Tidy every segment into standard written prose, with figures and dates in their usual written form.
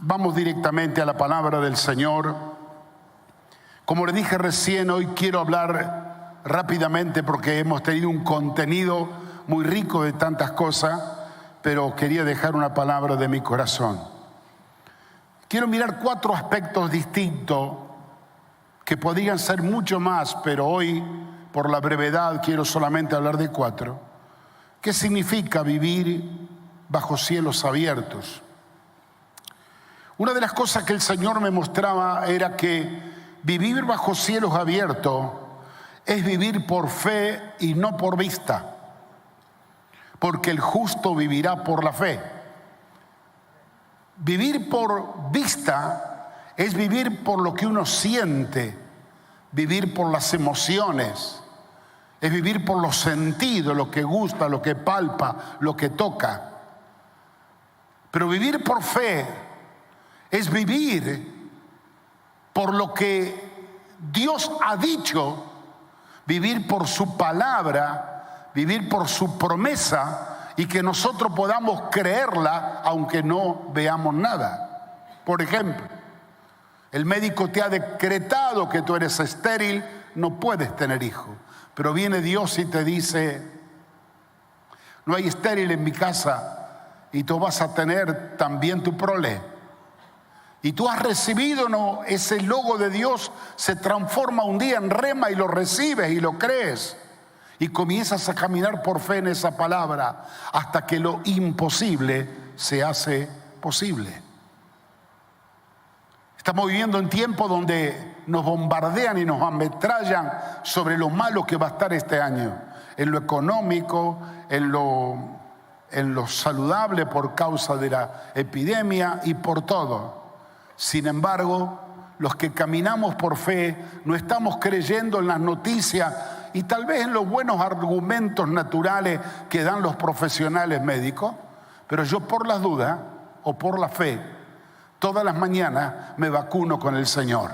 Vamos directamente a la palabra del Señor. Como le dije recién, hoy quiero hablar rápidamente porque hemos tenido un contenido muy rico de tantas cosas, pero quería dejar una palabra de mi corazón. Quiero mirar 4 aspectos distintos que podrían ser mucho más, pero hoy, por la brevedad, quiero solamente hablar de 4. ¿Qué significa vivir bajo cielos abiertos? Una de las cosas que el Señor me mostraba era que vivir bajo cielos abiertos es vivir por fe y no por vista, porque el justo vivirá por la fe. Vivir por vista es vivir por lo que uno siente, vivir por las emociones, es vivir por los sentidos, lo que gusta, lo que palpa, lo que toca. Pero vivir por fe es vivir por lo que Dios ha dicho, vivir por su palabra, vivir por su promesa y que nosotros podamos creerla aunque no veamos nada. Por ejemplo, el médico te ha decretado que tú eres estéril, no puedes tener hijo, pero viene Dios y te dice: no hay estéril en mi casa y tú vas a tener también tu prole. Y tú has recibido, ¿no? Ese logo de Dios se transforma un día en rema y lo recibes y lo crees. Y comienzas a caminar por fe en esa palabra hasta que lo imposible se hace posible. Estamos viviendo en tiempos donde nos bombardean y nos ametrallan sobre lo malo que va a estar este año. En lo económico, en lo saludable por causa de la epidemia y por todo. Sin embargo, los que caminamos por fe no estamos creyendo en las noticias y tal vez en los buenos argumentos naturales que dan los profesionales médicos, pero yo por las dudas o por la fe, todas las mañanas me vacuno con el Señor.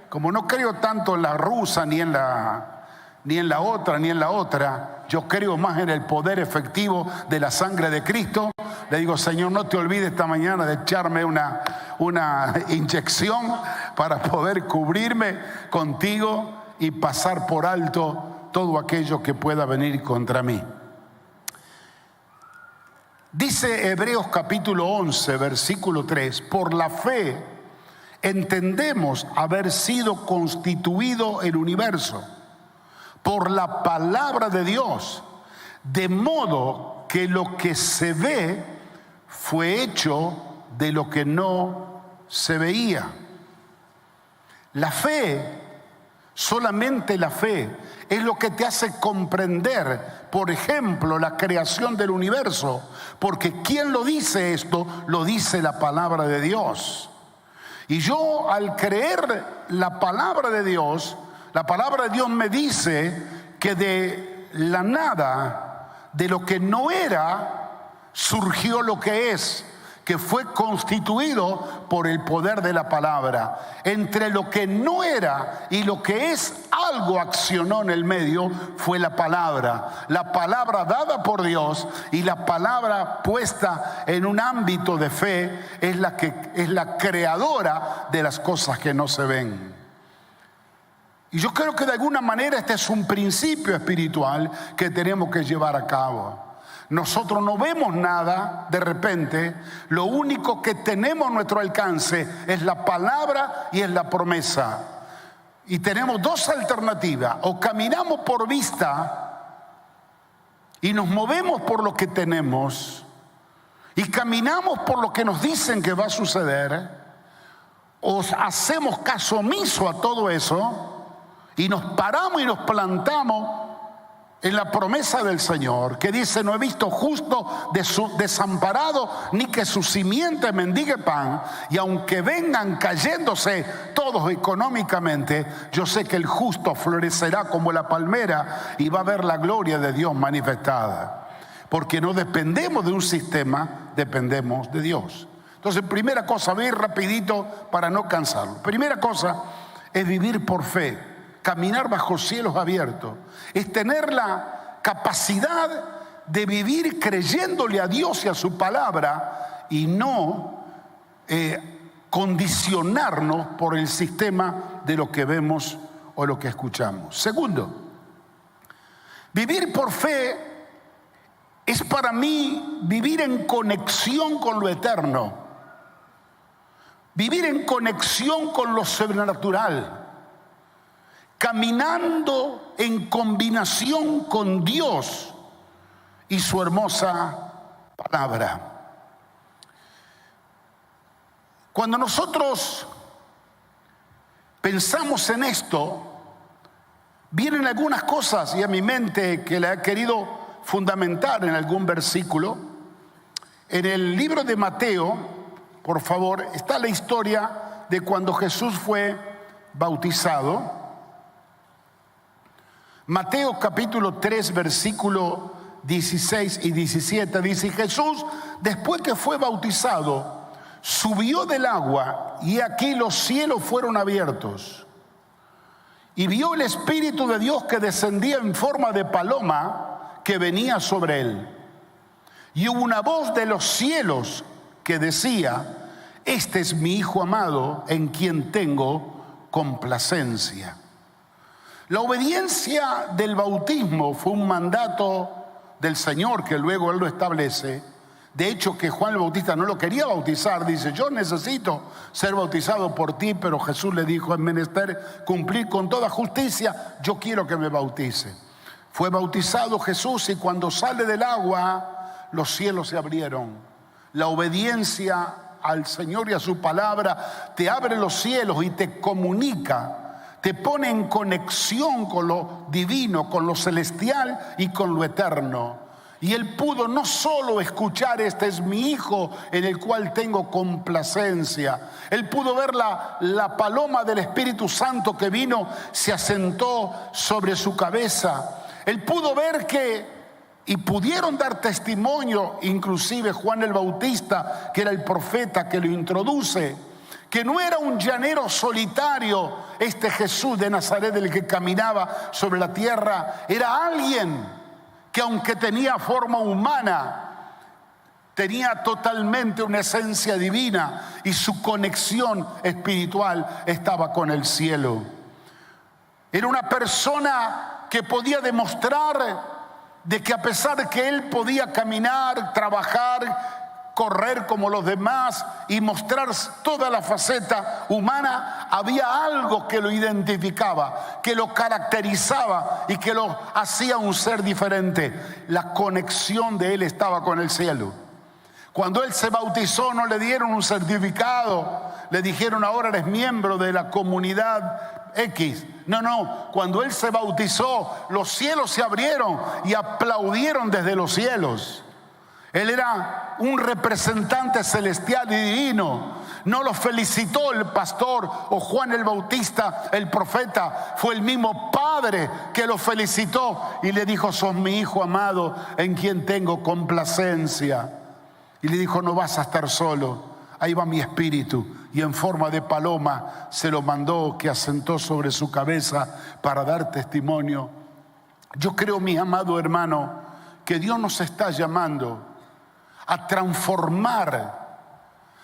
Como no creo tanto en la rusa ni en la otra, yo creo más en el poder efectivo de la sangre de Cristo. Le digo: Señor, no te olvides esta mañana de echarme una inyección para poder cubrirme contigo y pasar por alto todo aquello que pueda venir contra mí. Dice Hebreos capítulo 11, versículo 3: por la fe entendemos haber sido constituido el universo por la palabra de Dios, de modo que lo que se ve fue hecho de lo que no se veía. La fe, solamente la fe, es lo que te hace comprender, por ejemplo, la creación del universo, porque ¿quién lo dice esto? Lo dice la palabra de Dios. Y yo, al creer la palabra de Dios me dice que de la nada, de lo que no era, surgió lo que es, que fue constituido por el poder de la palabra. Entre lo que no era y lo que es, algo accionó en el medio, fue la palabra dada por Dios, y la palabra puesta en un ámbito de fe es la creadora de las cosas que no se ven. Y yo creo que de alguna manera este es un principio espiritual que tenemos que llevar a cabo. Nosotros no vemos nada de repente, lo único que tenemos a nuestro alcance es la palabra y es la promesa. Y tenemos 2 alternativas: o caminamos por vista y nos movemos por lo que tenemos y caminamos por lo que nos dicen que va a suceder, o hacemos caso omiso a todo eso y nos paramos y nos plantamos en la promesa del Señor, que dice: no he visto justo desamparado, ni que su simiente mendigue pan. Y aunque vengan cayéndose todos económicamente, yo sé que el justo florecerá como la palmera y va a ver la gloria de Dios manifestada. Porque no dependemos de un sistema, dependemos de Dios. Entonces, primera cosa, voy a ir rapidito para no cansarlo. Primera cosa es vivir por fe. Caminar bajo cielos abiertos es tener la capacidad de vivir creyéndole a Dios y a su palabra y no condicionarnos por el sistema de lo que vemos o lo que escuchamos. Segundo, vivir por fe es para mí vivir en conexión con lo eterno, vivir en conexión con lo sobrenatural, caminando en combinación con Dios y su hermosa palabra. Cuando nosotros pensamos en esto, vienen algunas cosas y a mi mente que le he querido fundamentar en algún versículo. En el libro de Mateo, por favor, está la historia de cuando Jesús fue bautizado. Mateo capítulo 3, versículo 16 y 17 dice: Jesús, después que fue bautizado, subió del agua y aquí los cielos fueron abiertos. Y vio el Espíritu de Dios que descendía en forma de paloma que venía sobre él. Y hubo una voz de los cielos que decía: este es mi Hijo amado, en quien tengo complacencia. La obediencia del bautismo fue un mandato del Señor que luego Él lo establece. De hecho, que Juan el Bautista no lo quería bautizar. Dice: yo necesito ser bautizado por ti, pero Jesús le dijo: es menester cumplir con toda justicia, yo quiero que me bautice. Fue bautizado Jesús y cuando sale del agua, los cielos se abrieron. La obediencia al Señor y a su palabra te abre los cielos y te comunica, te pone en conexión con lo divino, con lo celestial y con lo eterno. Y él pudo no solo escuchar: este es mi Hijo en el cual tengo complacencia. Él pudo ver la paloma del Espíritu Santo que vino, se asentó sobre su cabeza. Él pudo ver y pudieron dar testimonio, inclusive Juan el Bautista, que era el profeta que lo introduce, que no era un llanero solitario este Jesús de Nazaret el que caminaba sobre la tierra. Era alguien que, aunque tenía forma humana, tenía totalmente una esencia divina y su conexión espiritual estaba con el cielo. Era una persona que podía demostrar de que a pesar de que él podía caminar, trabajar, correr como los demás y mostrar toda la faceta humana, había algo que lo identificaba, que lo caracterizaba y que lo hacía un ser diferente. La conexión de él estaba con el cielo. Cuando él se bautizó no le dieron un certificado, le dijeron: ahora eres miembro de la comunidad X. No, cuando él se bautizó, los cielos se abrieron y aplaudieron desde los cielos. Él era un representante celestial y divino. No lo felicitó el pastor o Juan el Bautista, el profeta. Fue el mismo Padre que lo felicitó y le dijo: sos mi Hijo amado, en quien tengo complacencia. Y le dijo: no vas a estar solo, ahí va mi Espíritu. Y en forma de paloma se lo mandó, que asentó sobre su cabeza para dar testimonio. Yo creo, mi amado hermano, que Dios nos está llamando a transformar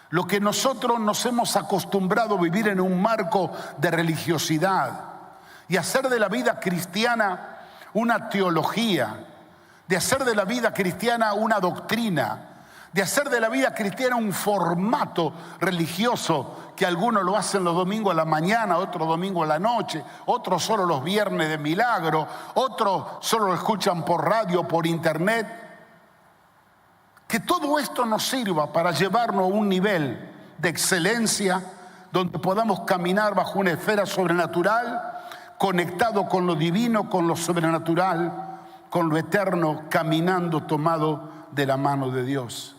lo que nosotros nos hemos acostumbrado a vivir en un marco de religiosidad y hacer de la vida cristiana una teología, de hacer de la vida cristiana una doctrina, de hacer de la vida cristiana un formato religioso, que algunos lo hacen los domingos a la mañana, otros domingos a la noche, otros solo los viernes de milagro, otros solo lo escuchan por radio, por internet. Que todo esto nos sirva para llevarnos a un nivel de excelencia donde podamos caminar bajo una esfera sobrenatural, conectado con lo divino, con lo sobrenatural, con lo eterno, caminando tomado de la mano de Dios.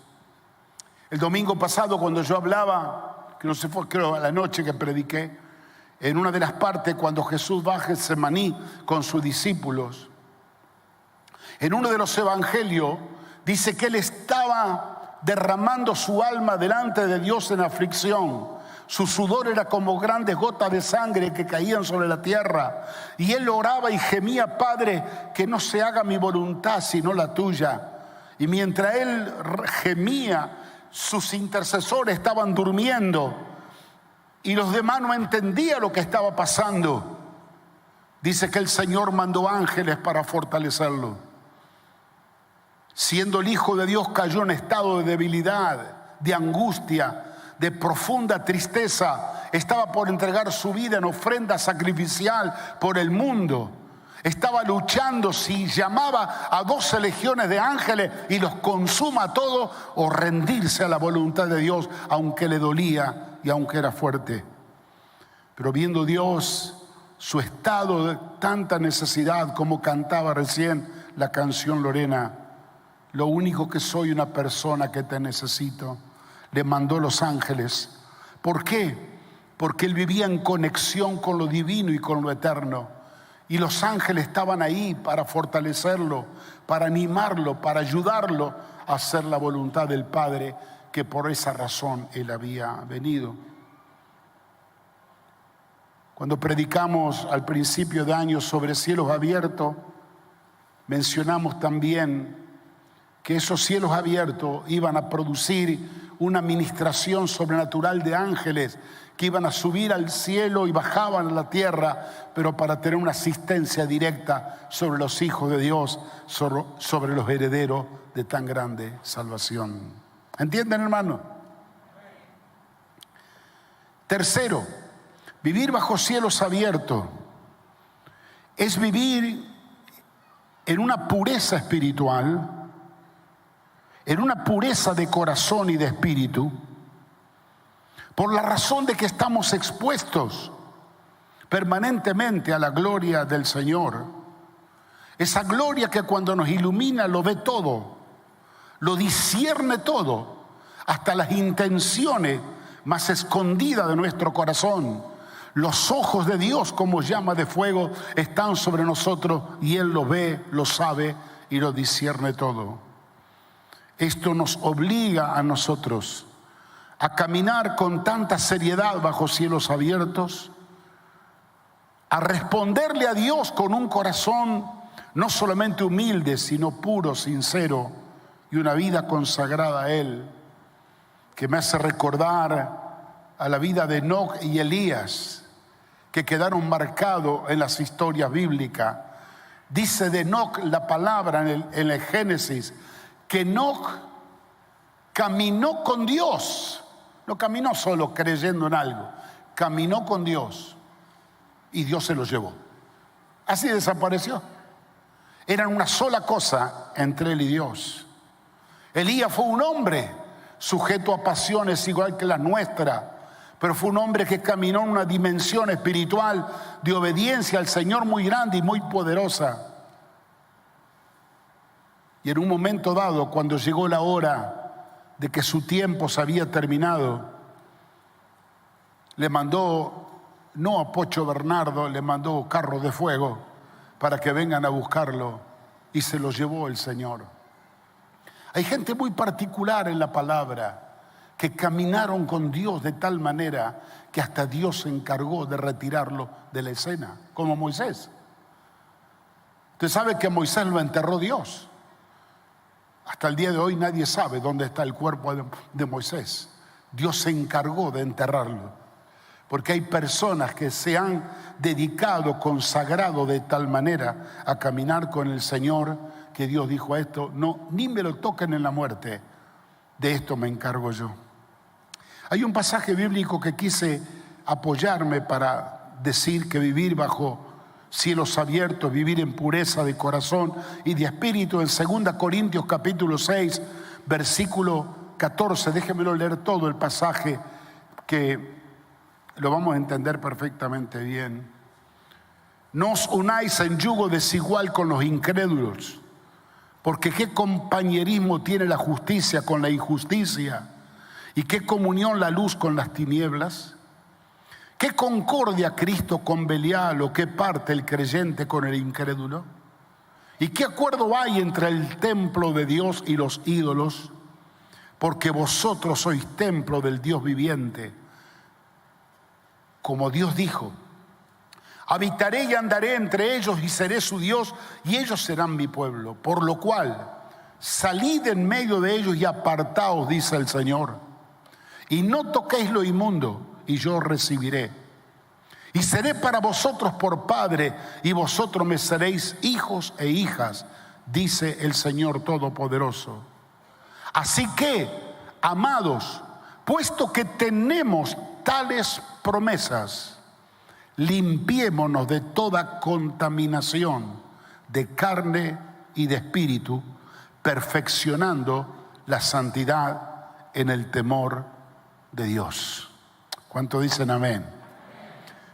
El domingo pasado, cuando yo hablaba, que no sé, fue creo a la noche que prediqué, en una de las partes cuando Jesús va a Getsemaní con sus discípulos, en uno de los evangelios dice que él estaba derramando su alma delante de Dios en aflicción. Su sudor era como grandes gotas de sangre que caían sobre la tierra. Y él oraba y gemía: Padre, que no se haga mi voluntad sino la tuya. Y mientras él gemía, sus intercesores estaban durmiendo y los demás no entendían lo que estaba pasando, dice que el Señor mandó ángeles para fortalecerlo. Siendo el Hijo de Dios, cayó en estado de debilidad, de angustia, de profunda tristeza. Estaba por entregar su vida en ofrenda sacrificial por el mundo. Estaba luchando si llamaba a 12 legiones de ángeles y los consuma a todos, o rendirse a la voluntad de Dios, aunque le dolía y aunque era fuerte. Pero viendo Dios su estado de tanta necesidad, como cantaba recién la canción Lorena, lo único que soy, una persona que te necesito, le mandó los ángeles. ¿Por qué? Porque él vivía en conexión con lo divino y con lo eterno. Y los ángeles estaban ahí para fortalecerlo, para animarlo, para ayudarlo a hacer la voluntad del Padre, que por esa razón él había venido. Cuando predicamos al principio de año sobre cielos abiertos, mencionamos también que esos cielos abiertos iban a producir una ministración sobrenatural de ángeles que iban a subir al cielo y bajaban a la tierra, pero para tener una asistencia directa sobre los hijos de Dios, sobre los herederos de tan grande salvación. ¿Entienden, hermano? Tercero, vivir bajo cielos abiertos es vivir en una pureza espiritual, en una pureza de corazón y de espíritu, por la razón de que estamos expuestos permanentemente a la gloria del Señor. Esa gloria que cuando nos ilumina lo ve todo, lo discierne todo, hasta las intenciones más escondidas de nuestro corazón. Los ojos de Dios, como llama de fuego, están sobre nosotros y Él lo ve, lo sabe y lo discierne todo. Esto nos obliga a nosotros a caminar con tanta seriedad bajo cielos abiertos, a responderle a Dios con un corazón no solamente humilde, sino puro, sincero, y una vida consagrada a Él, que me hace recordar a la vida de Enoc y Elías, que quedaron marcados en las historias bíblicas. Dice de Enoc la palabra en el Génesis, que Enoc caminó con Dios. No caminó solo creyendo en algo, caminó con Dios y Dios se lo llevó. Así desapareció. Eran una sola cosa entre él y Dios. Elías fue un hombre sujeto a pasiones igual que la nuestra, pero fue un hombre que caminó en una dimensión espiritual de obediencia al Señor muy grande y muy poderosa. Y en un momento dado, cuando llegó la hora de que su tiempo se había terminado, le mandó, no a Pocho Bernardo, le mandó carros de fuego para que vengan a buscarlo, y se lo llevó el Señor. Hay gente muy particular en la palabra que caminaron con Dios de tal manera que hasta Dios se encargó de retirarlo de la escena, como Moisés. Usted sabe que Moisés lo enterró Dios. Hasta el día de hoy nadie sabe dónde está el cuerpo de Moisés. Dios se encargó de enterrarlo, porque hay personas que se han dedicado, consagrado de tal manera a caminar con el Señor, que Dios dijo a esto, no, ni me lo toquen en la muerte, de esto me encargo yo. Hay un pasaje bíblico que quise apoyarme para decir que vivir bajo cielos abiertos, vivir en pureza de corazón y de espíritu, en 2 Corintios capítulo 6, versículo 14. Déjenmelo leer todo el pasaje, que lo vamos a entender perfectamente bien. No os unáis en yugo desigual con los incrédulos, porque qué compañerismo tiene la justicia con la injusticia, y qué comunión la luz con las tinieblas. ¿Qué concordia Cristo con Belial, o qué parte el creyente con el incrédulo? ¿Y qué acuerdo hay entre el templo de Dios y los ídolos? Porque vosotros sois templo del Dios viviente. Como Dios dijo, habitaré y andaré entre ellos y seré su Dios y ellos serán mi pueblo. Por lo cual, salid en medio de ellos y apartaos, dice el Señor, y no toquéis lo inmundo, y yo os recibiré. Y seré para vosotros por padre, y vosotros me seréis hijos e hijas, dice el Señor Todopoderoso. Así que, amados, puesto que tenemos tales promesas, limpiémonos de toda contaminación de carne y de espíritu, perfeccionando la santidad en el temor de Dios. ¿Cuánto dicen amén?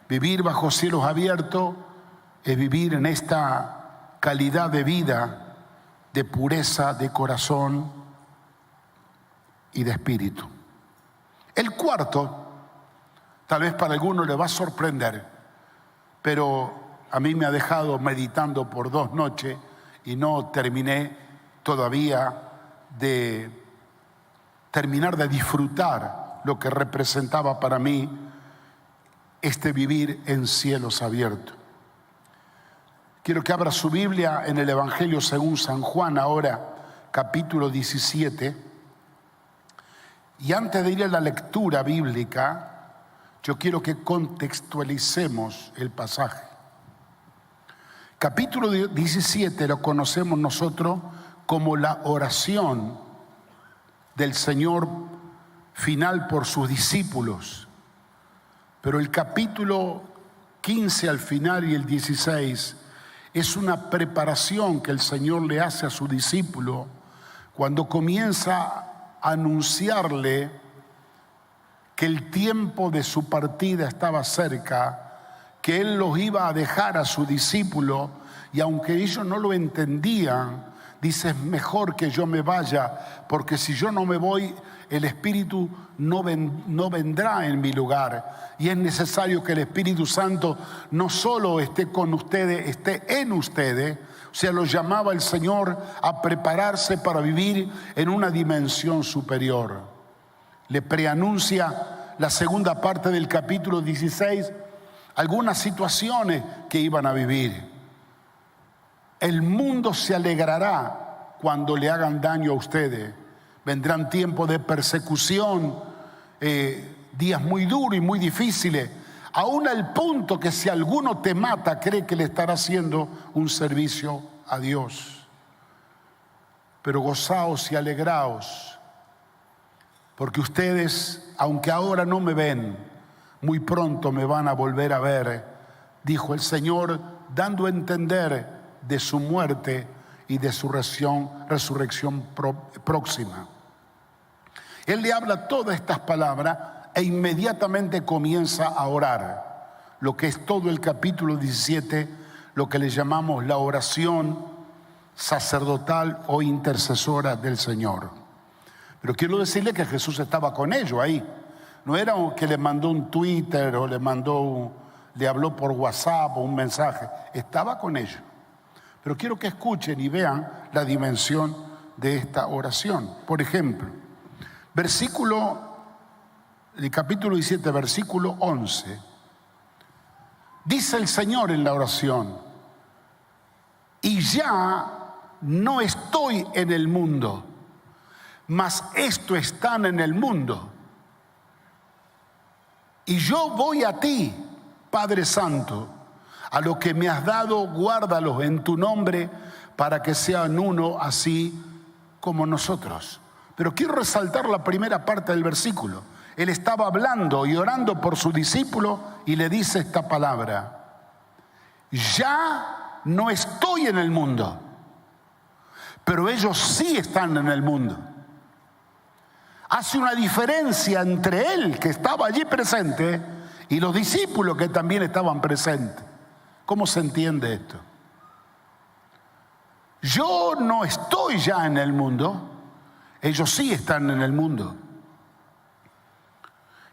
Vivir bajo cielos abiertos es vivir en esta calidad de vida, de pureza de corazón y de espíritu. El cuarto, tal vez para algunos le va a sorprender, pero a mí me ha dejado meditando por 2 noches y no terminé todavía de terminar de disfrutar lo que representaba para mí este vivir en cielos abiertos. Quiero que abra su Biblia en el Evangelio según San Juan, ahora capítulo 17. Y antes de ir a la lectura bíblica, yo quiero que contextualicemos el pasaje. Capítulo 17 lo conocemos nosotros como la oración del Señor final por sus discípulos. Pero el capítulo 15 al final y el 16 es una preparación que el Señor le hace a su discípulo cuando comienza a anunciarle que el tiempo de su partida estaba cerca, que Él los iba a dejar a su discípulo, y aunque ellos no lo entendían, dice: es mejor que yo me vaya, porque si yo no me voy, el Espíritu no vendrá en mi lugar. Y es necesario que el Espíritu Santo no solo esté con ustedes, esté en ustedes. O sea, los llamaba el Señor a prepararse para vivir en una dimensión superior. Le preanuncia la segunda parte del capítulo 16 algunas situaciones que iban a vivir. El mundo se alegrará cuando le hagan daño a ustedes. Vendrán tiempos de persecución, días muy duros y muy difíciles, aún al punto que si alguno te mata, cree que le estará haciendo un servicio a Dios. Pero gozaos y alegraos, porque ustedes, aunque ahora no me ven, muy pronto me van a volver a ver, dijo el Señor, dando a entender de su muerte y de su resurrección próxima. Él le habla todas estas palabras e inmediatamente comienza a orar, lo que es todo el capítulo 17, lo que le llamamos la oración sacerdotal o intercesora del Señor. Pero quiero decirle que Jesús estaba con ellos ahí. No era que le mandó un Twitter o le habló por WhatsApp o un mensaje. Estaba con ellos. Pero quiero que escuchen y vean la dimensión de esta oración. Por ejemplo, el capítulo 17, versículo 11. Dice el Señor en la oración: y ya no estoy en el mundo, mas estos están en el mundo. Y yo voy a ti, Padre Santo, a lo que me has dado, guárdalos en tu nombre, para que sean uno así como nosotros. Pero quiero resaltar la primera parte del versículo. Él estaba hablando y orando por su discípulo y le dice esta palabra: ya no estoy en el mundo, pero ellos sí están en el mundo. Hace una diferencia entre él, que estaba allí presente, y los discípulos que también estaban presentes. ¿Cómo se entiende esto? Yo no estoy ya en el mundo, ellos sí están en el mundo.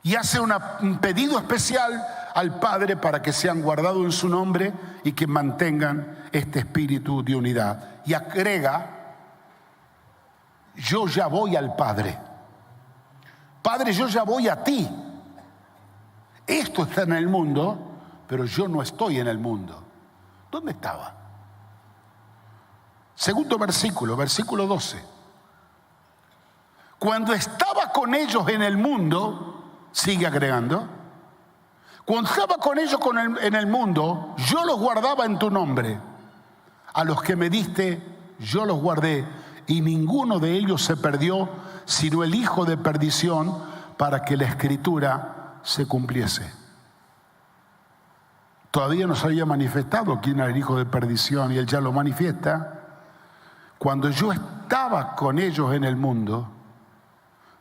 Y hace un pedido especial al Padre para que sean guardados en su nombre y que mantengan este espíritu de unidad. Y agrega: yo ya voy al Padre. Padre, yo ya voy a ti. Esto está en el mundo, pero yo no estoy en el mundo. ¿Dónde estaba? Segundo versículo, versículo 12. Cuando estaba con ellos en el mundo, sigue agregando, cuando estaba con ellos en el mundo, yo los guardaba en tu nombre. A los que me diste, yo los guardé, y ninguno de ellos se perdió, sino el hijo de perdición, para que la escritura se cumpliese. Todavía no se había manifestado quién era el hijo de perdición, y él ya lo manifiesta. Cuando yo estaba con ellos en el mundo,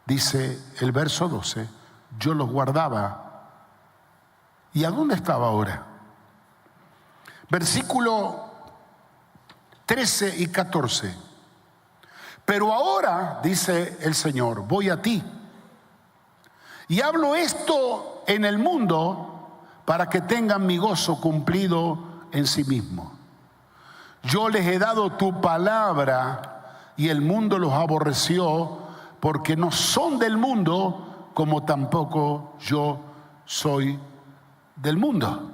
dice el verso 12, yo los guardaba. ¿Y a dónde estaba ahora? Versículo 13 y 14. Pero ahora, dice el Señor, voy a ti. Y hablo esto en el mundo para que tengan mi gozo cumplido en sí mismo. Yo les he dado tu palabra y el mundo los aborreció porque no son del mundo como tampoco yo soy del mundo.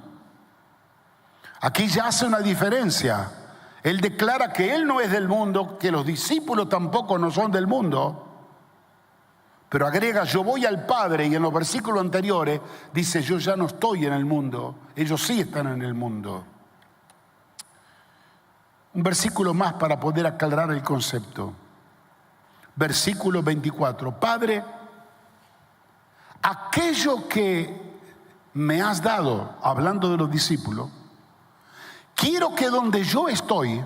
Aquí ya hace una diferencia. Él declara que él no es del mundo, que los discípulos tampoco no son del mundo, pero agrega, yo voy al Padre, y en los versículos anteriores dice, yo ya no estoy en el mundo, ellos sí están en el mundo. Un versículo más para poder aclarar el concepto. Versículo 24. Padre, aquello que me has dado, hablando de los discípulos, quiero que donde yo estoy,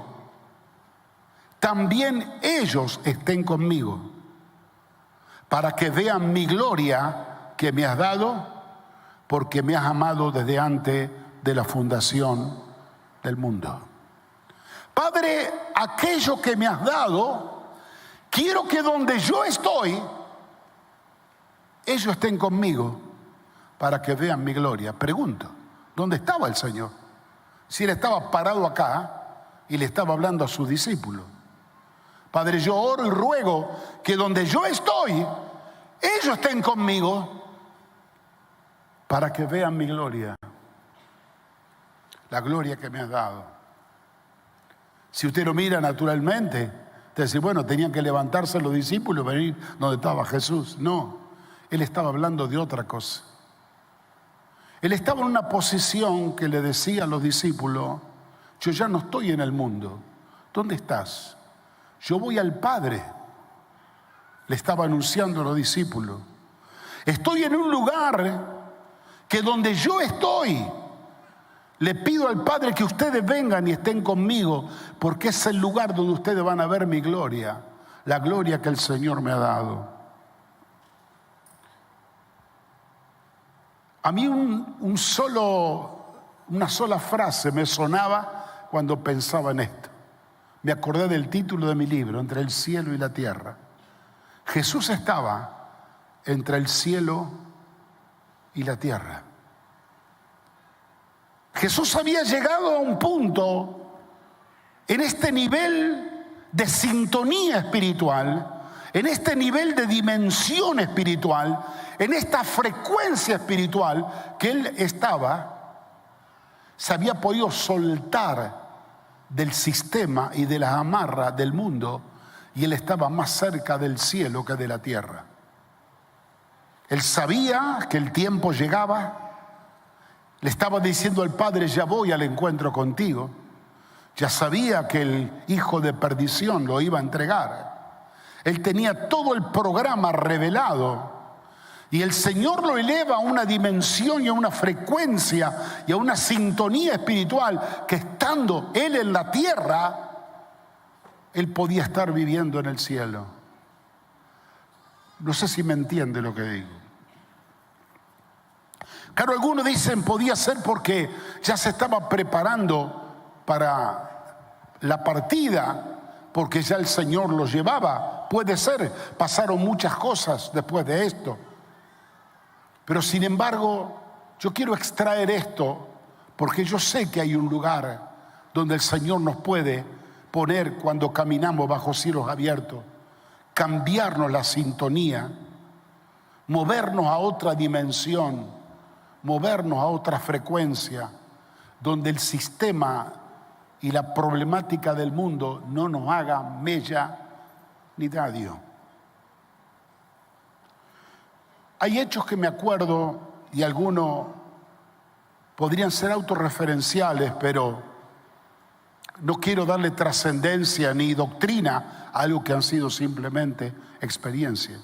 también ellos estén conmigo, para que vean mi gloria que me has dado, porque me has amado desde antes de la fundación del mundo. Padre, aquello que me has dado, quiero que donde yo estoy, ellos estén conmigo, para que vean mi gloria. Pregunto, ¿dónde estaba el Señor? Si él estaba parado acá y le estaba hablando a sus discípulos. Padre, yo oro y ruego que donde yo estoy, ellos estén conmigo para que vean mi gloria. La gloria que me has dado. Si usted lo mira naturalmente, te dice, bueno, tenían que levantarse los discípulos y venir donde estaba Jesús. No, él estaba hablando de otra cosa. Él estaba en una posición que le decía a los discípulos, yo ya no estoy en el mundo. ¿Dónde estás? Yo voy al Padre. Le estaba anunciando a los discípulos. Estoy en un lugar que donde yo estoy, le pido al Padre que ustedes vengan y estén conmigo, porque es el lugar donde ustedes van a ver mi gloria, la gloria que el Señor me ha dado. A mí una sola frase me sonaba cuando pensaba en esto. Me acordé del título de mi libro, Entre el cielo y la tierra. Jesús estaba entre el cielo y la tierra. Jesús había llegado a un punto en este nivel de sintonía espiritual, en este nivel de dimensión espiritual, en esta frecuencia espiritual que él se había podido soltar del sistema y de las amarras del mundo, y él estaba más cerca del cielo que de la tierra. Él sabía que el tiempo llegaba, le estaba diciendo al Padre, ya voy al encuentro contigo. Ya sabía que el hijo de perdición lo iba a entregar. Él tenía todo el programa revelado. Y el Señor lo eleva a una dimensión y a una frecuencia y a una sintonía espiritual que estando Él en la tierra, Él podía estar viviendo en el cielo. No sé si me entiende lo que digo. Claro, algunos dicen podía ser porque ya se estaba preparando para la partida, porque ya el Señor los llevaba. Puede ser, pasaron muchas cosas después de esto. Pero sin embargo, yo quiero extraer esto porque yo sé que hay un lugar donde el Señor nos puede poner cuando caminamos bajo cielos abiertos, cambiarnos la sintonía, movernos a otra dimensión, movernos a otra frecuencia, donde el sistema y la problemática del mundo no nos haga mella ni daño. Hay hechos que me acuerdo y algunos podrían ser autorreferenciales, pero no quiero darle trascendencia ni doctrina a algo que han sido simplemente experiencia.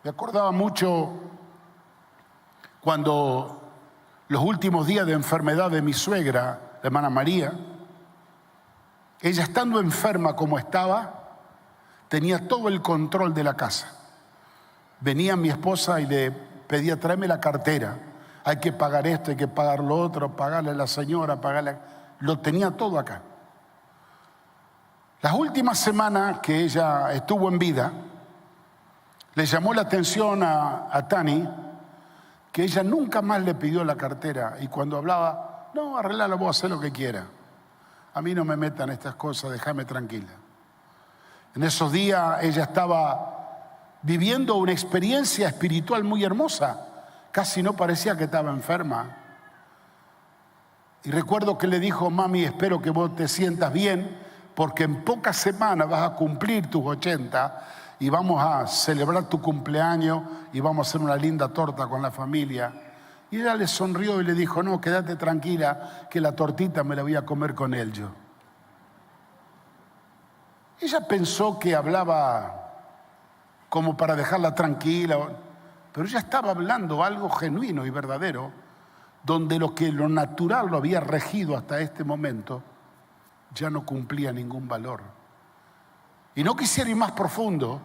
Me acordaba mucho cuando los últimos días de enfermedad de mi suegra, la hermana María, ella estando enferma como estaba, tenía todo el control de la casa. Venía mi esposa y le pedía, tráeme la cartera, hay que pagar esto, hay que pagar lo otro, pagarle a la señora, pagarle... Lo tenía todo acá. Las últimas semanas que ella estuvo en vida, le llamó la atención a Tani que ella nunca más le pidió la cartera, y cuando hablaba, no, arreglala vos, haz lo que quiera. A mí no me metan estas cosas, déjame tranquila. En esos días ella estaba viviendo una experiencia espiritual muy hermosa. Casi no parecía que estaba enferma. Y recuerdo que le dijo, mami, espero que vos te sientas bien, porque en pocas semanas vas a cumplir tus 80 y vamos a celebrar tu cumpleaños y vamos a hacer una linda torta con la familia. Y ella le sonrió y le dijo, no, quédate tranquila, que la tortita me la voy a comer con él yo. Ella pensó que hablaba como para dejarla tranquila, pero ella estaba hablando algo genuino y verdadero, donde lo natural lo había regido hasta este momento, ya no cumplía ningún valor. Y no quisiera ir más profundo,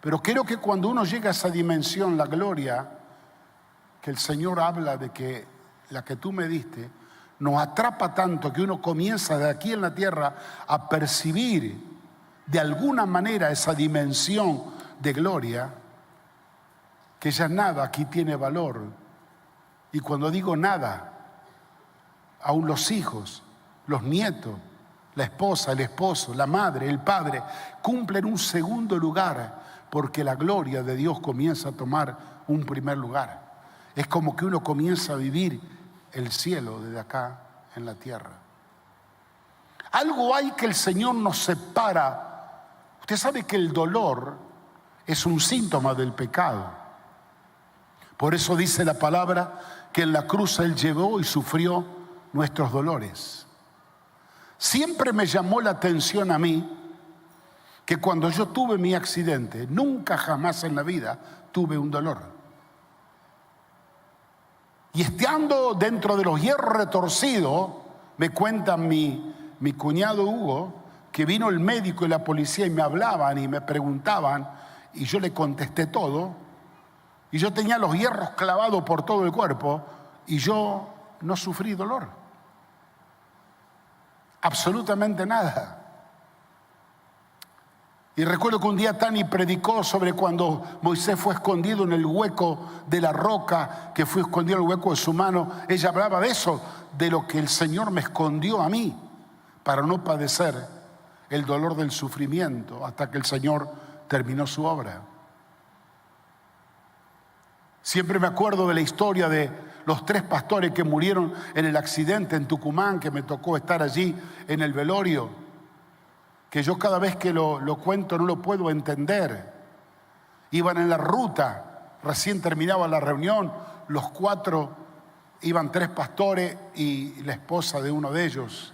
pero creo que cuando uno llega a esa dimensión, la gloria, que el Señor habla de que la que tú me diste, nos atrapa tanto que uno comienza de aquí en la tierra a percibir de alguna manera esa dimensión de gloria, que ya nada aquí tiene valor. Y cuando digo nada, aún los hijos, los nietos, la esposa, el esposo, la madre, el padre, cumplen un segundo lugar, porque la gloria de Dios comienza a tomar un primer lugar. Es como que uno comienza a vivir el cielo desde acá en la tierra. Algo hay que el Señor nos separa. Usted sabe que el dolor es un síntoma del pecado. Por eso dice la palabra que en la cruz Él llevó y sufrió nuestros dolores. Siempre me llamó la atención a mí que cuando yo tuve mi accidente, nunca jamás en la vida tuve un dolor. Y estando dentro de los hierros retorcidos, me cuenta mi cuñado Hugo, que vino el médico y la policía y me hablaban y me preguntaban, y yo le contesté todo, y yo tenía los hierros clavados por todo el cuerpo, y yo no sufrí dolor. Absolutamente nada. Y recuerdo que un día Tani predicó sobre cuando Moisés fue escondido en el hueco de la roca, que fue escondido en el hueco de su mano. Ella hablaba de eso, de lo que el Señor me escondió a mí, para no padecer el dolor del sufrimiento, hasta que el Señor terminó su obra. Siempre me acuerdo de la historia de los 3 pastores que murieron en el accidente en Tucumán, que me tocó estar allí en el velorio, que yo cada vez que lo cuento no lo puedo entender. Iban en la ruta, recién terminaba la reunión, los 4, iban 3 pastores y la esposa de uno de ellos.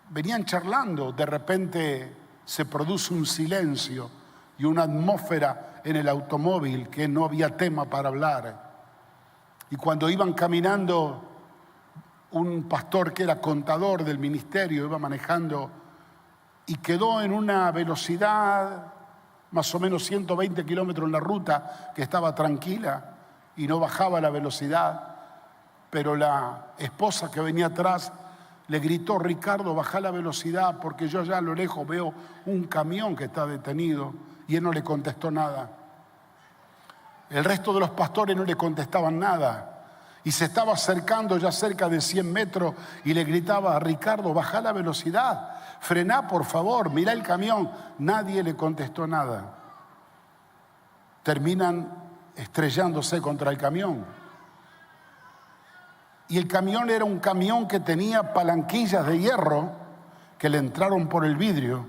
Venían charlando, de repente se produce un silencio y una atmósfera en el automóvil que no había tema para hablar. Y cuando iban caminando, un pastor que era contador del ministerio iba manejando y quedó en una velocidad más o menos 120 kilómetros en la ruta, que estaba tranquila y no bajaba la velocidad, pero la esposa que venía atrás le gritó: Ricardo, baja la velocidad porque yo allá a lo lejos veo un camión que está detenido. Y él no le contestó nada. El resto de los pastores no le contestaban nada. Y se estaba acercando ya cerca de 100 metros y le gritaba: Ricardo, baja la velocidad, frená por favor, mirá el camión. Nadie le contestó nada. Terminan estrellándose contra el camión. Y el camión era un camión que tenía palanquillas de hierro que le entraron por el vidrio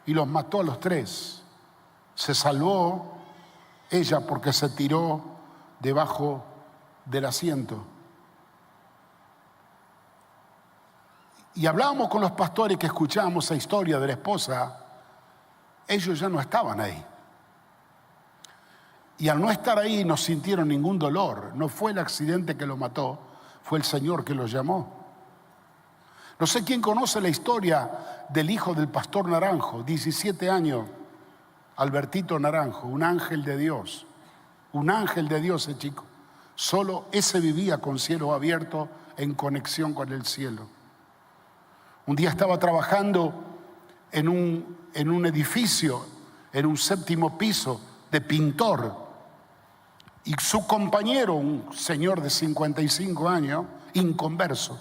y los mató a los 3. Se salvó ella porque se tiró debajo del asiento. Y hablábamos con los pastores que escuchábamos esa historia de la esposa. Ellos ya no estaban ahí. Y al no estar ahí no sintieron ningún dolor. No fue el accidente que lo mató, fue el Señor que lo llamó. No sé quién conoce la historia del hijo del pastor Naranjo, 17 años, Albertito Naranjo, un ángel de Dios. Un ángel de Dios ese chico. Solo ese vivía con cielo abierto en conexión con el cielo. Un día estaba trabajando en un edificio, en un 7º piso de pintor. Y su compañero, un señor de 55 años, inconverso,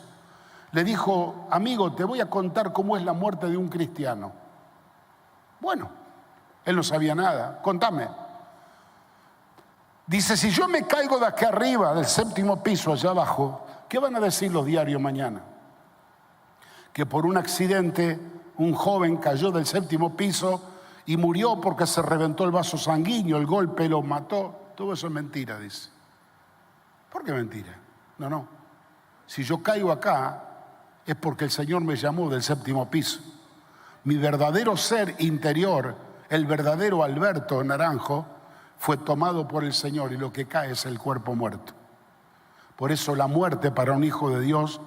le dijo: amigo, te voy a contar cómo es la muerte de un cristiano. Bueno, él no sabía nada. Contame. Dice: si yo me caigo de aquí arriba, del 7º piso allá abajo, ¿qué van a decir los diarios mañana? Que por un accidente un joven cayó del 7º piso y murió porque se reventó el vaso sanguíneo, el golpe lo mató. Todo eso es mentira, dice. ¿Por qué mentira? No. Si yo caigo acá es porque el Señor me llamó del 7º piso. Mi verdadero ser interior, el verdadero Alberto Naranjo, fue tomado por el Señor y lo que cae es el cuerpo muerto. Por eso la muerte para un hijo de Dios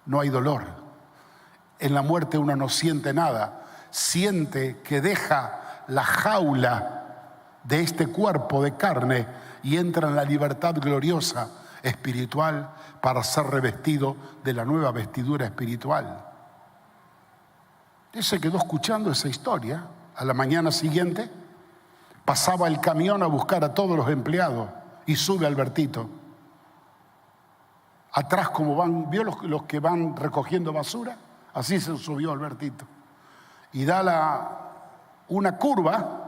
no hay dolor. En la muerte uno no siente nada. Siente que deja la jaula de este cuerpo de carne y entra en la libertad gloriosa espiritual para ser revestido de la nueva vestidura espiritual. Él se quedó escuchando esa historia. A la mañana siguiente pasaba el camión a buscar a todos los empleados y sube Albertito. Atrás, como van, ¿vio los que van recogiendo basura? Así se subió Albertito. Y da una curva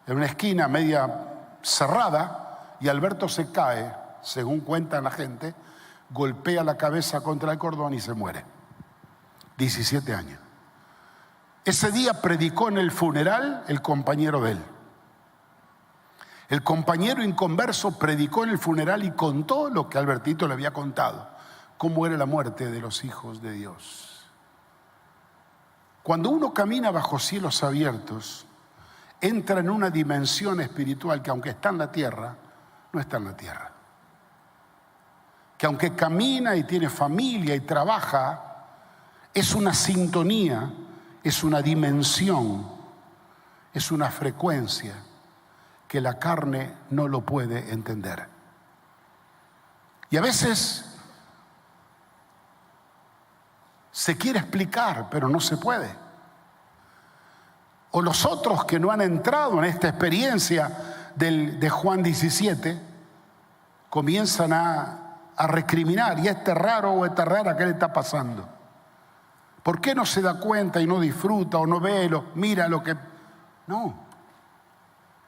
en una esquina media cerrada y Alberto se cae, según cuentan la gente, golpea la cabeza contra el cordón y se muere. 17 años. Ese día predicó en el funeral el compañero de él. El compañero inconverso predicó en el funeral y contó lo que Albertito le había contado, cómo era la muerte de los hijos de Dios. Cuando uno camina bajo cielos abiertos, entra en una dimensión espiritual que aunque está en la tierra, no está en la tierra. Que aunque camina y tiene familia y trabaja, es una sintonía, es una dimensión, es una frecuencia que la carne no lo puede entender. Y a veces se quiere explicar, pero no se puede. O los otros que no han entrado en esta experiencia de Juan 17 comienzan a recriminar: y este raro o esta rara, ¿qué le está pasando? ¿Por qué no se da cuenta y no disfruta o no ve, mira lo que... No,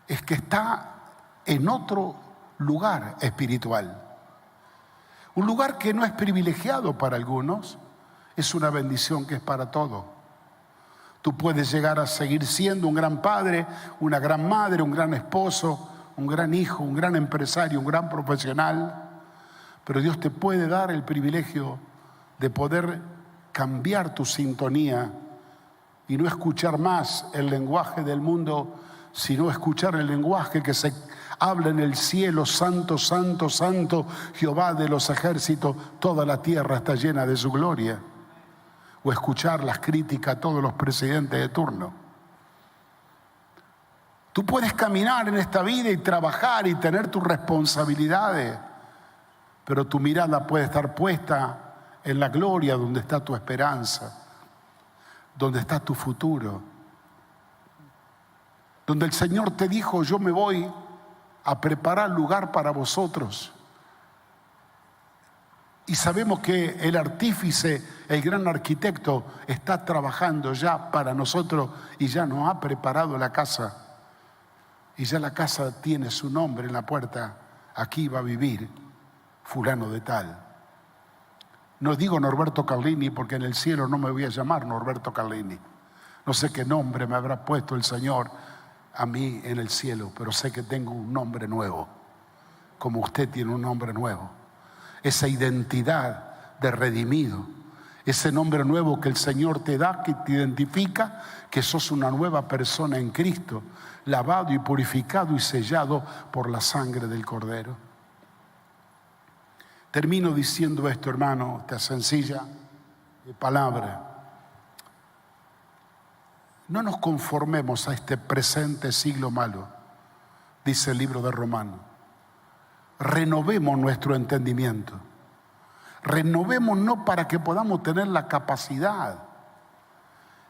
es que está en otro lugar espiritual. Un lugar que no es privilegiado para algunos, es una bendición que es para todos. Tú puedes llegar a seguir siendo un gran padre, una gran madre, un gran esposo, un gran hijo, un gran empresario, un gran profesional, pero Dios te puede dar el privilegio de poder cambiar tu sintonía y no escuchar más el lenguaje del mundo, sino escuchar el lenguaje que se habla en el cielo: santo, santo, santo, Jehová de los ejércitos, toda la tierra está llena de su gloria. O escuchar las críticas a todos los presidentes de turno. Tú puedes caminar en esta vida y trabajar y tener tus responsabilidades, pero tu mirada puede estar puesta en la gloria, donde está tu esperanza, donde está tu futuro, donde el Señor te dijo: yo me voy a preparar lugar para vosotros. Y sabemos que el artífice, el gran arquitecto, está trabajando ya para nosotros y ya nos ha preparado la casa. Y ya la casa tiene su nombre en la puerta: aquí va a vivir fulano de tal. No digo Norberto Carlini porque en el cielo no me voy a llamar Norberto Carlini. No sé qué nombre me habrá puesto el Señor a mí en el cielo, pero sé que tengo un nombre nuevo, como usted tiene un nombre nuevo. Esa identidad de redimido, ese nombre nuevo que el Señor te da, que te identifica que sos una nueva persona en Cristo, lavado y purificado y sellado por la sangre del Cordero. Termino diciendo esto, hermano, esta sencilla palabra. No nos conformemos a este presente siglo malo, dice el libro de Romanos. Renovemos nuestro entendimiento. Renovémonos para que podamos tener la capacidad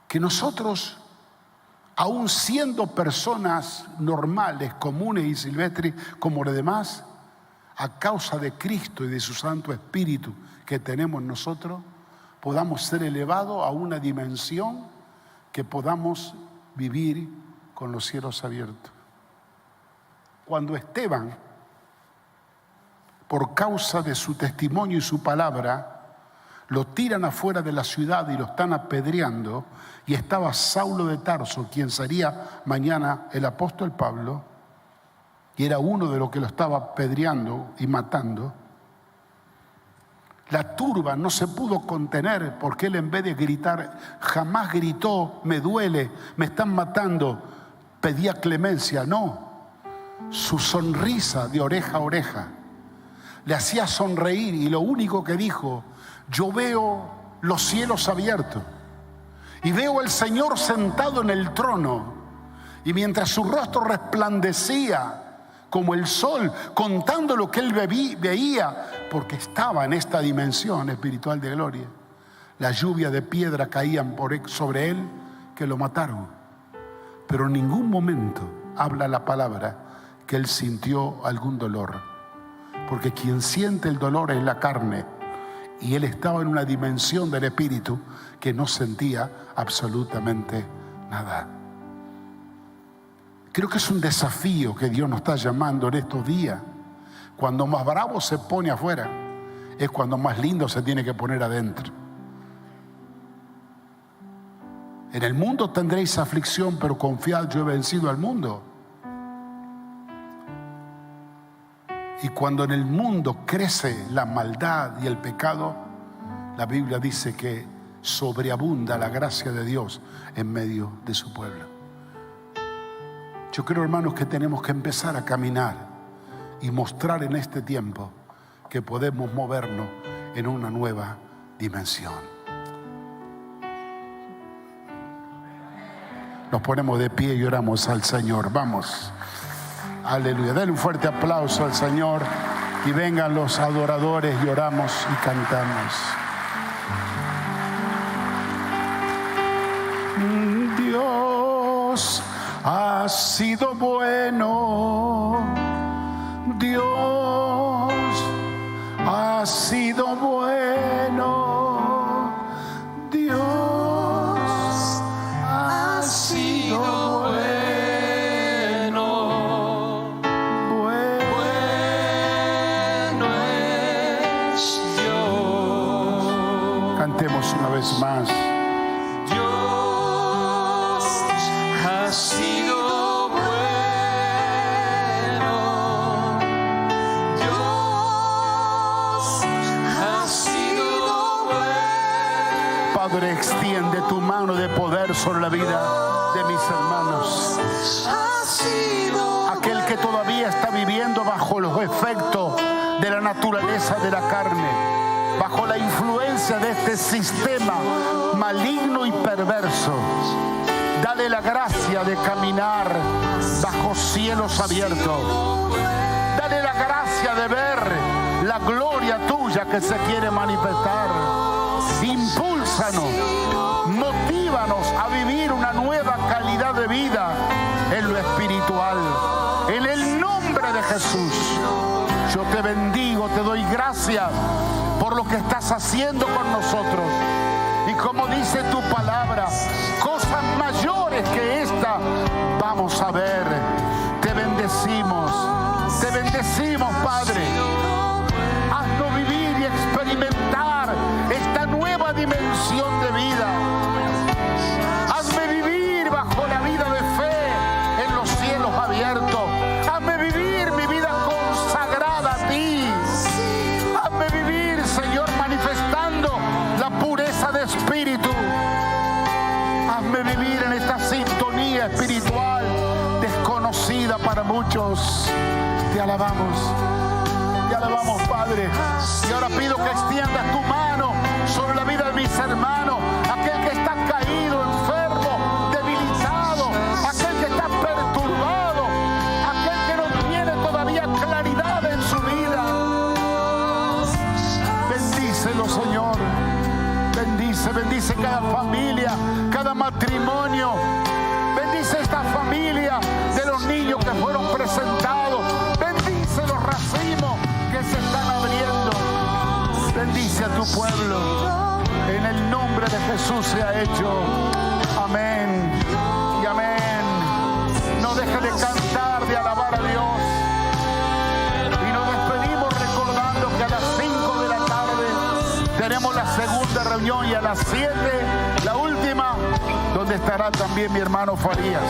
que nosotros, aun siendo personas normales, comunes y silvestres como los demás, a causa de Cristo y de su Santo Espíritu que tenemos nosotros, podamos ser elevados a una dimensión que podamos vivir con los cielos abiertos. Cuando Esteban, por causa de su testimonio y su palabra, lo tiran afuera de la ciudad y lo están apedreando, y estaba Saulo de Tarso, quien sería mañana el apóstol Pablo, y era uno de los que lo estaba apedreando y matando. La turba no se pudo contener, porque él, en vez de gritar, jamás gritó: me duele, me están matando, pedía clemencia. No, su sonrisa de oreja a oreja le hacía sonreír, y lo único que dijo: yo veo los cielos abiertos y veo al Señor sentado en el trono, y mientras su rostro resplandecía como el sol, contando lo que él veía, porque estaba en esta dimensión espiritual de gloria, la lluvia de piedra caían sobre él, que lo mataron. Pero en ningún momento habla la palabra que él sintió algún dolor, porque quien siente el dolor es la carne, y él estaba en una dimensión del espíritu que no sentía absolutamente nada. Creo que es un desafío que Dios nos está llamando en estos días. Cuando más bravo se pone afuera, es cuando más lindo se tiene que poner adentro. En el mundo tendréis aflicción, pero confiad, yo he vencido al mundo. Y cuando en el mundo crece la maldad y el pecado, la Biblia dice que sobreabunda la gracia de Dios en medio de su pueblo. Yo creo, hermanos, que tenemos que empezar a caminar y mostrar en este tiempo que podemos movernos en una nueva dimensión. Nos ponemos de pie y oramos al Señor. Vamos. Aleluya. Denle un fuerte aplauso al Señor y vengan los adoradores y oramos y cantamos. Dios ha sido bueno, Dios ha sido bueno, Dios ha sido bueno, bueno es Dios. Cantemos una vez más. Padre, extiende tu mano de poder sobre la vida de mis hermanos. Aquel que todavía está viviendo bajo los efectos de la naturaleza de la carne, bajo la influencia de este sistema maligno y perverso, dale la gracia de caminar bajo cielos abiertos. Dale la gracia de ver la gloria tuya que se quiere manifestar. Impúlsanos, motívanos a vivir una nueva calidad de vida en lo espiritual. En el nombre de Jesús, yo te bendigo, te doy gracias por lo que estás haciendo con nosotros. Y como dice tu palabra, cosas mayores que esta vamos a ver. Te bendecimos, Padre. Haznos vivir y experimentar esta nueva dimensión de vida. Hazme vivir bajo la vida de fe en los área espiritual desconocida para muchos. Te alabamos, Padre. Y ahora pido que extiendas tu mano sobre la vida de mis hermanos, aquel que está caído, enfermo, debilitado, aquel que está perturbado, aquel que no tiene todavía claridad en su vida. Bendícelo, Señor. Bendice cada familia, cada matrimonio. Bendice esta familia de los niños que fueron presentados. Bendice los racimos que se están abriendo. Bendice a tu pueblo. En el nombre de Jesús se ha hecho. Amén y amén. No deje de cantar, de alabar a Dios. Y nos despedimos recordando que a las 5 de la tarde tenemos la segunda reunión y a las 7 la última, donde estará también mi hermano Farías.